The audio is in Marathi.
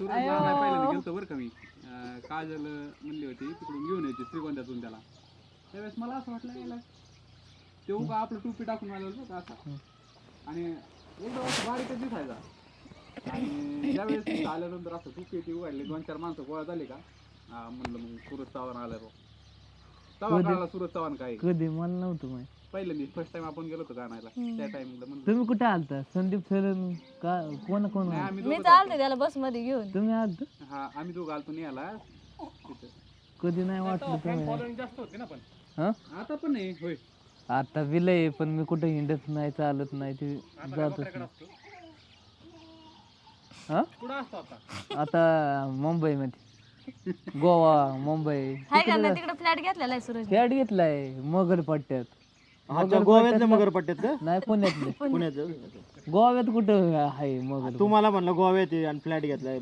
सुरतला नाही पहिल्यांदा गेलतो बरं का मी. काजल म्हणली होती तिकडून घेऊन यायची श्रीगोंद्यातून त्याला. त्यावेळेस मला असं वाटलं यायला तेव्हा का आपलं टोपी टाकून आलं होतं का असा आणि एकदम असं बारीकच दिसायचा. आणि ज्यावेळेस तिथं आल्यानंतर असं टोपी ती उघडली 2-4 माणसं गोळा झाली का म्हणलं मग सूरज चव्हाण आलाय भाऊ. तेव्हा कळला सूरज चव्हाण काय कधी मला नव्हतं माहित. पहिल्यांदा फर्स्ट टाइम आपण गेलो होतो गाण्याला त्या टाइमला म्हणलं तुम्ही कुठे आलता? संदीप सरण का कोण कोण नाही आलतं? आम्ही मी दोघं चालते त्याला बस मध्ये घेऊन. तुम्ही आलत? हा आम्ही दोघं आलतो नाही आला तिथं. कधी नाही वाटलं तुम्ही. जास्त होते ना पण हा आता पण नाही होय. आता विलय पण मी कुठे हिंडत नाही चालत नाही ते जातच नाही. हा कुठं असतो आता आता मुंबई मध्ये गोवा मुंबई हाय का नाही तिकडे फ्लॅट घेतलेला आहे सूरज. फ्लॅट घेतलाय मगर पट्ट्यात. गोव्यातले मगर पट्ट्यात का? नाही पुण्यातले. पुण्यात गोव्यात कुठं आहे मगर? तुम्हाला म्हणलं गोव्यात आहे आणि फ्लॅट घेतलाय.